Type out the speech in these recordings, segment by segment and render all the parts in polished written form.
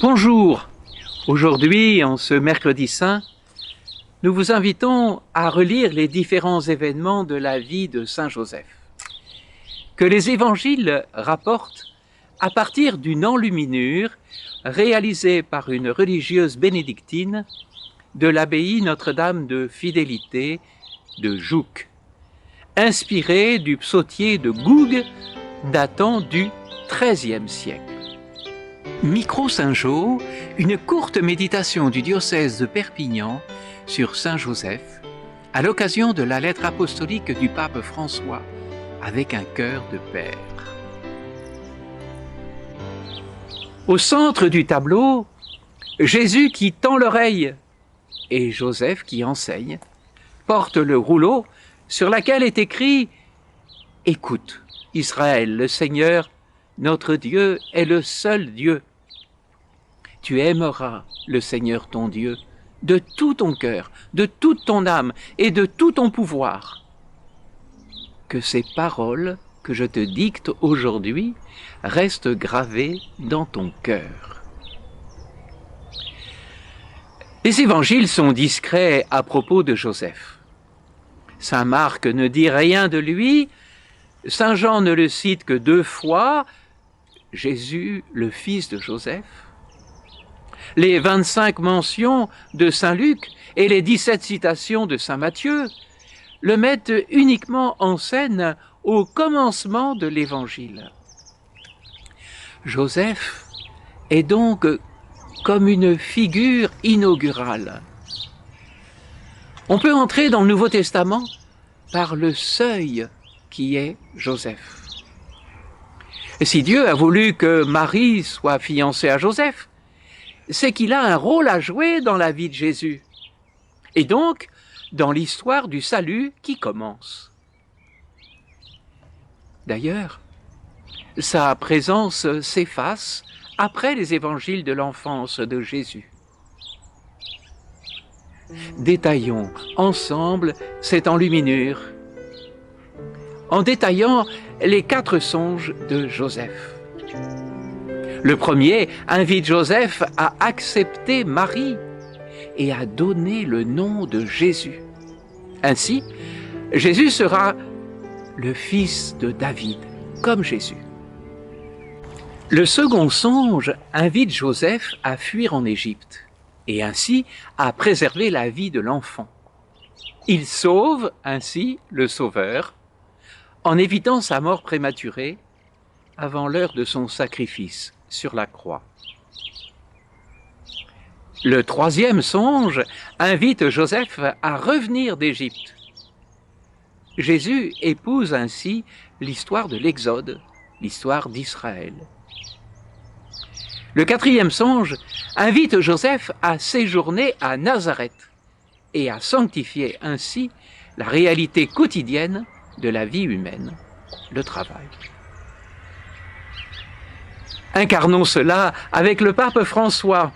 Bonjour, aujourd'hui, en ce mercredi saint, nous vous invitons à relire les différents événements de la vie de Saint Joseph, que les évangiles rapportent à partir d'une enluminure réalisée par une religieuse bénédictine de l'abbaye Notre-Dame de Fidélité de Jouques, inspirée du psautier de Gougue datant du XIIIe siècle. Micro Saint-Jean, une courte méditation du diocèse de Perpignan sur Saint Joseph, à l'occasion de la lettre apostolique du pape François, avec un cœur de père. Au centre du tableau, Jésus qui tend l'oreille et Joseph qui enseigne, porte le rouleau sur lequel est écrit « Écoute, Israël, le Seigneur, notre Dieu est le seul Dieu. Tu aimeras le Seigneur ton Dieu de tout ton cœur, de toute ton âme et de tout ton pouvoir. » Que ces paroles que je te dicte aujourd'hui restent gravées dans ton cœur. Les évangiles sont discrets à propos de Joseph. Saint Marc ne dit rien de lui, Saint Jean ne le cite que 2 fois, Jésus, le fils de Joseph. Les 25 mentions de Saint Luc et les 17 citations de Saint Matthieu le mettent uniquement en scène au commencement de l'Évangile. Joseph est donc comme une figure inaugurale. On peut entrer dans le Nouveau Testament par le seuil qui est Joseph. Et si Dieu a voulu que Marie soit fiancée à Joseph, c'est qu'il a un rôle à jouer dans la vie de Jésus, et donc dans l'histoire du salut qui commence. D'ailleurs, sa présence s'efface après les évangiles de l'enfance de Jésus. Détaillons ensemble cette enluminure, en détaillant les 4 songes de Joseph. Le premier invite Joseph à accepter Marie et à donner le nom de Jésus. Ainsi, Jésus sera le fils de David, comme Jésus. Le second songe invite Joseph à fuir en Égypte et ainsi à préserver la vie de l'enfant. Il sauve ainsi le Sauveur en évitant sa mort prématurée avant l'heure de son sacrifice sur la croix. Le troisième songe invite Joseph à revenir d'Égypte. Jésus épouse ainsi l'histoire de l'Exode, l'histoire d'Israël. Le quatrième songe invite Joseph à séjourner à Nazareth et à sanctifier ainsi la réalité quotidienne de la vie humaine, le travail. Incarnons cela avec le pape François.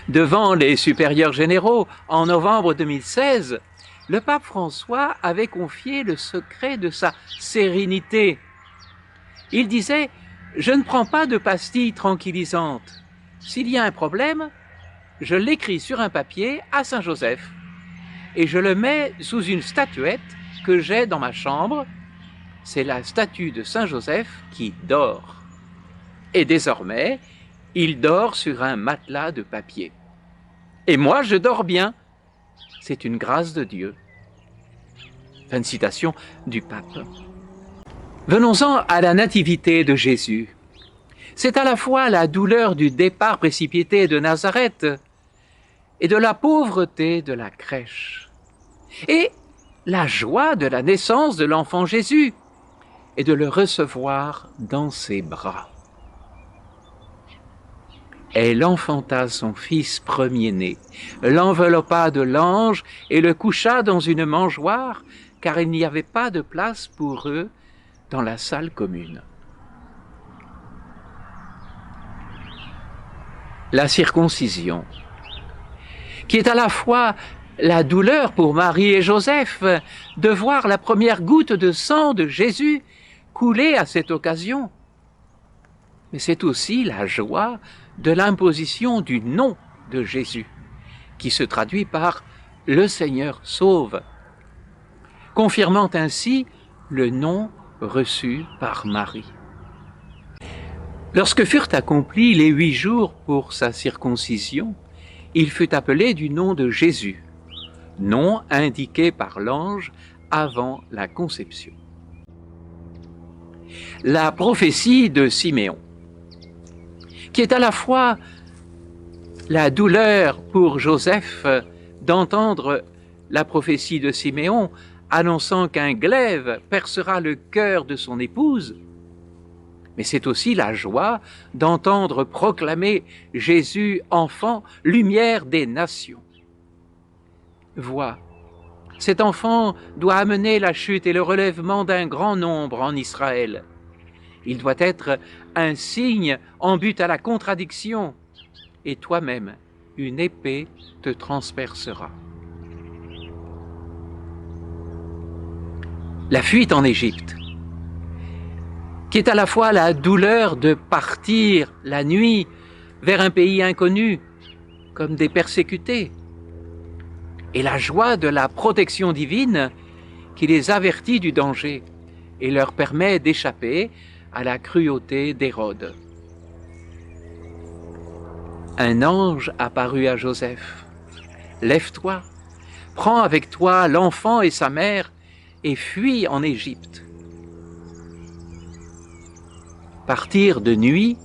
Devant les supérieurs généraux, en novembre 2016, le pape François avait confié le secret de sa sérénité. Il disait « Je ne prends pas de pastilles tranquillisantes. S'il y a un problème, je l'écris sur un papier à Saint-Joseph et je le mets sous une statuette que j'ai dans ma chambre. C'est la statue de Saint-Joseph qui dort. Et désormais, il dort sur un matelas de papier. Et moi, je dors bien. C'est une grâce de Dieu. » Fin de citation du pape. Venons-en à la nativité de Jésus. C'est à la fois la douleur du départ précipité de Nazareth et de la pauvreté de la crèche, et la joie de la naissance de l'enfant Jésus et de le recevoir dans ses bras. Elle enfanta son fils premier-né, l'enveloppa de langes et le coucha dans une mangeoire, car il n'y avait pas de place pour eux dans la salle commune. la circoncision, qui est à la fois la douleur pour Marie et Joseph de voir la première goutte de sang de Jésus couler à cette occasion. Mais c'est aussi la joie de l'imposition du nom de Jésus, qui se traduit par « le Seigneur sauve », confirmant ainsi le nom reçu par Marie. Lorsque furent accomplis les 8 jours pour sa circoncision, il fut appelé du nom de Jésus, nom indiqué par l'ange avant la conception. La prophétie de Siméon, qui est à la fois la douleur pour Joseph d'entendre la prophétie de Siméon annonçant qu'un glaive percera le cœur de son épouse, mais c'est aussi la joie d'entendre proclamer Jésus, enfant, lumière des nations. Vois, cet enfant doit amener la chute et le relèvement d'un grand nombre en Israël. Il doit être un signe en but à la contradiction, et toi-même, une épée te transpercera. La fuite en Égypte, qui est à la fois la douleur de partir la nuit vers un pays inconnu, comme des persécutés, et la joie de la protection divine qui les avertit du danger et leur permet d'échapper à la cruauté d'Hérode. Un ange apparut à Joseph. « Lève-toi, prends avec toi l'enfant et sa mère et fuis en Égypte. » Partir de nuit,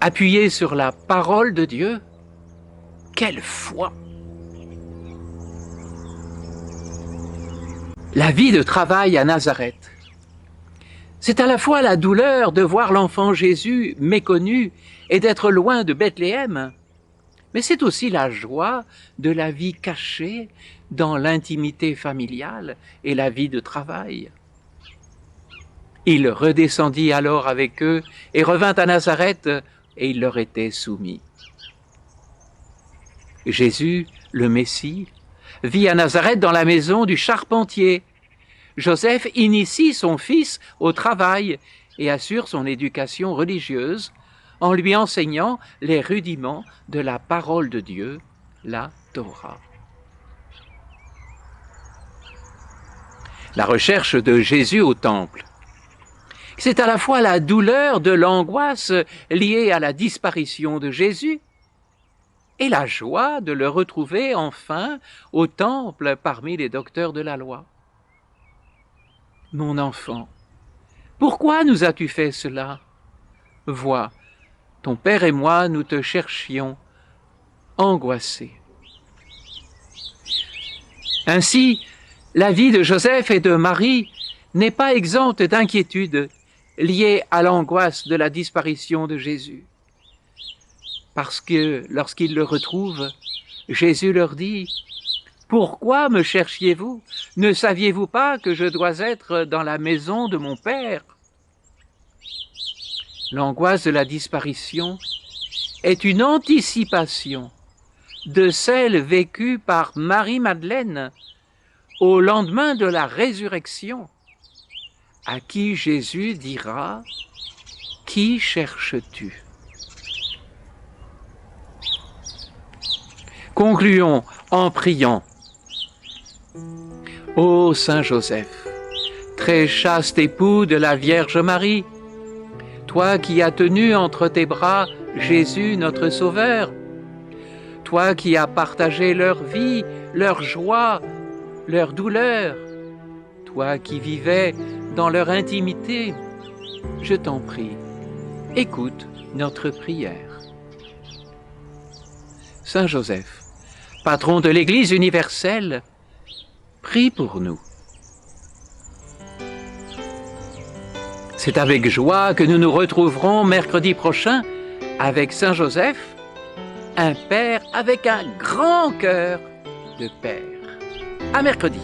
appuyé sur la parole de Dieu, quelle foi! La vie de travail à Nazareth. C'est à la fois la douleur de voir l'enfant Jésus méconnu et d'être loin de Bethléem, mais c'est aussi la joie de la vie cachée dans l'intimité familiale et la vie de travail. Il redescendit alors avec eux et revint à Nazareth, et il leur était soumis. Jésus, le Messie, vit à Nazareth dans la maison du charpentier. Joseph initie son fils au travail et assure son éducation religieuse en lui enseignant les rudiments de la parole de Dieu, la Torah. La recherche de Jésus au temple. C'est à la fois la douleur de l'angoisse liée à la disparition de Jésus et la joie de le retrouver enfin au temple parmi les docteurs de la loi. Mon enfant, pourquoi nous as-tu fait cela? Vois, ton père et moi, nous te cherchions, angoissés. Ainsi, la vie de Joseph et de Marie n'est pas exempte d'inquiétude liée à l'angoisse de la disparition de Jésus. Parce que lorsqu'ils le retrouvent, Jésus leur dit « Pourquoi me cherchiez-vous? Ne saviez-vous pas que je dois être dans la maison de mon Père ?» L'angoisse de la disparition est une anticipation de celle vécue par Marie-Madeleine au lendemain de la résurrection, à qui Jésus dira « Qui cherches-tu » Concluons en priant. Ô Saint Joseph, très chaste époux de la Vierge Marie, toi qui as tenu entre tes bras Jésus notre Sauveur, toi qui as partagé leur vie, leur joie, leur douleur, toi qui vivais dans leur intimité, je t'en prie, écoute notre prière. Saint Joseph, patron de l'Église universelle, prie pour nous. C'est avec joie que nous nous retrouverons mercredi prochain avec Saint Joseph, un père avec un grand cœur de père. À mercredi.